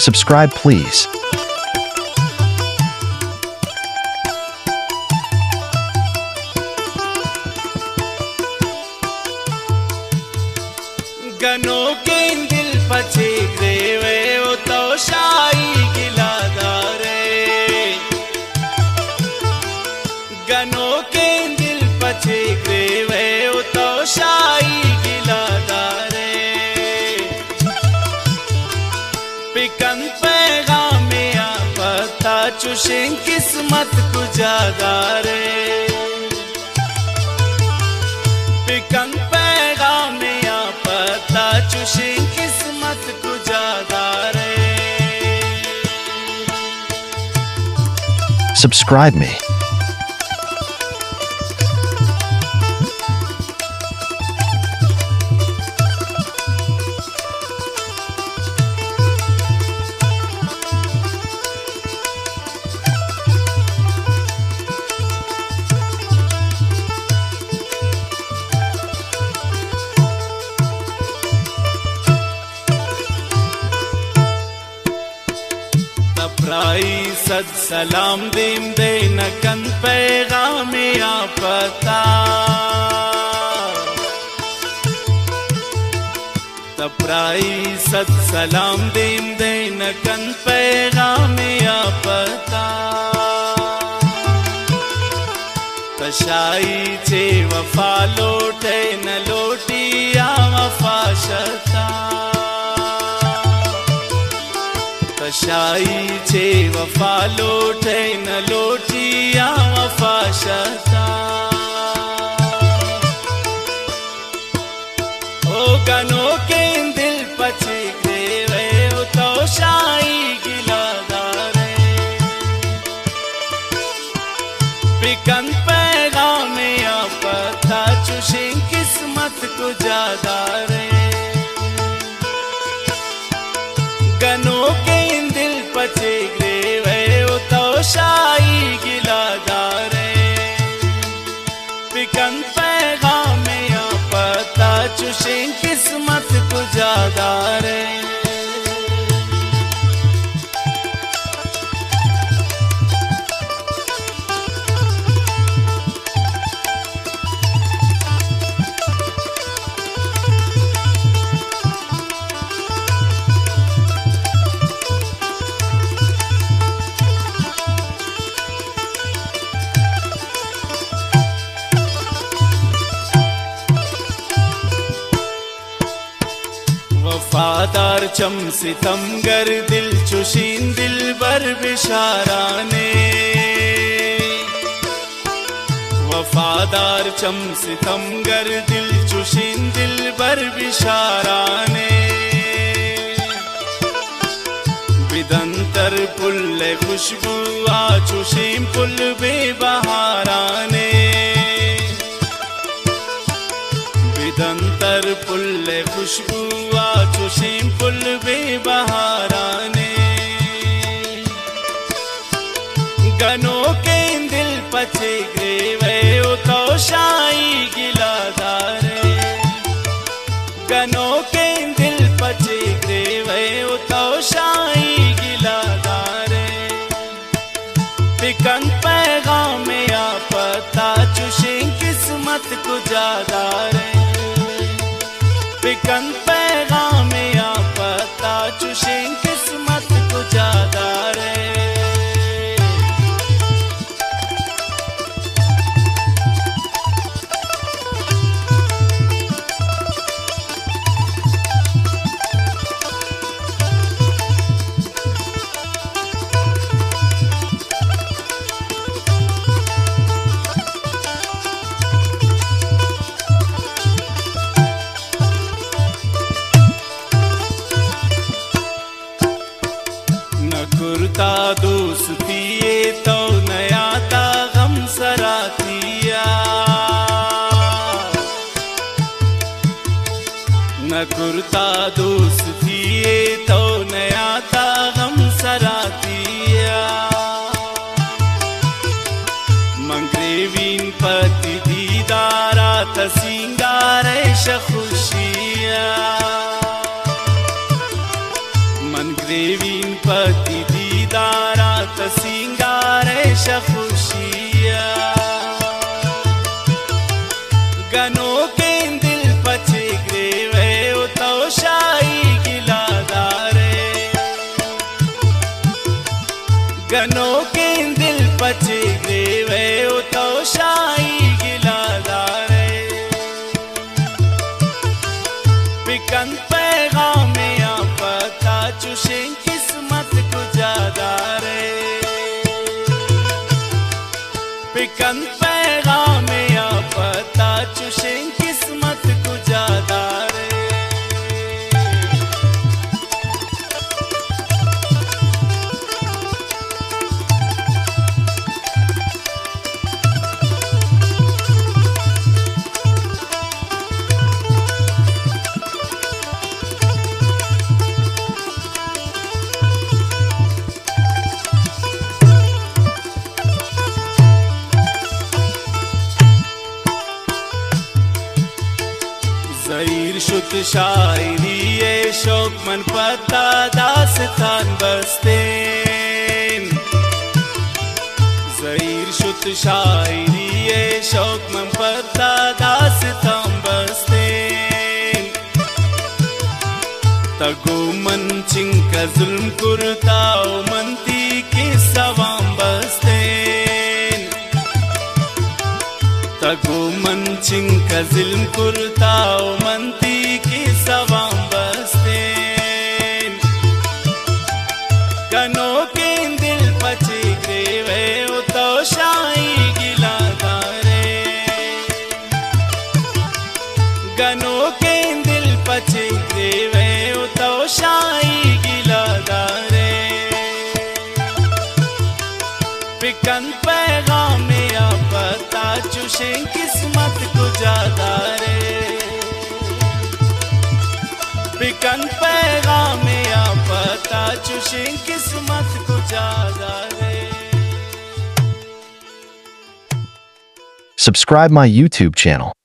Subscribe please. गनो के दिल पचे ग्रेवे ओ तो शाही गिलादारे गनो के दिल पचे ग्रेवे ओ तो शाही गिलादारे पिकन पैगाम या पता चुशें किस्मत को जादारे पिकन पैगाम या पता चुशें किस्मत को जादारे Subscribe me. तपराई सद सलाम देम दे नकन पैगाम या पता तपराई सद सलाम देम दे नकन पैगाम या पता तशाई चे वफा लोटे न लोटी या वफा शता तशाई चे वफा लोटे न लोटी या वफा शता ओ गनो के दिल पचे ग्रेवे ओ तो शाही गिलादारे पिकन पैगाम या पता चुशें किस्मत को जादारे गनो के दिल पचे ग्रेवे ओ तो शाही गिलादारे पिकन पैगाम या पता चुशें किस्मत को जादारे वफादार चम सितमगर दिल चुशीन दिल बर बिशाराने वफादार चम सितमगर दिल चुशीन दिल बर बिशाराने विदंतर पुल्ले खुशबू आ चुशीन पुल बेबहाराने विदंतर पुल्ले खुशबू आ चुशीं पुल बेबहाराने गनो के दिल पचे ग्रेवे ओ तो शाही गिलादारे गनो के दिल पचे ग्रेवे ओ तो शाही गिलादारे पिकन पैगाम या पता चुशें किस्मत को जादारे पिकन पैगाम या पता चुशें किस्मत को जादारे कुर्ता दोस्ती ये तो नया ता गम सरातिया न कुर्ता दोस्ती ये तो नया ता गम सरातिया मंगरेवीन पति दीदारा तसिंगार खुशिया मंगरेवीन पति दीदारा तसिंगारे शखुशिया गनो के दिल पचे ग्रेवे उतो शाही गिलादारे गनो के दिल पचे ग्रेवे उतो शाही गिलादारे पिकन पैगाम या पता चुशें किस्मत को जादारे पिकन पैगाम या पता चुशें किस्मत को जादारे ज़हीर शुद्ध शायरी ये शौक मन पता दास्तान बस्तेन ज़हीर शुद्ध शायरी ये शौक मन पता दास्तान बस्तेन तगो मन चिंका जुल्म कुर्ताओ मंती के सवाम बस्तेन तगो मन चिंका जुल्म कुर्ताओ मंती की सवाम बस्तेन गनो के दिल पचे ग्रेवे उतो शाही गिलादारे गनो के दिल पचे ग्रेवे उतो शाही गिलादारे पिकन पैगाम या पता चुशें किस्मत को जादारे पिकन पैगाम या पता चुशें किस्मत को जादारे Subscribe my YouTube channel.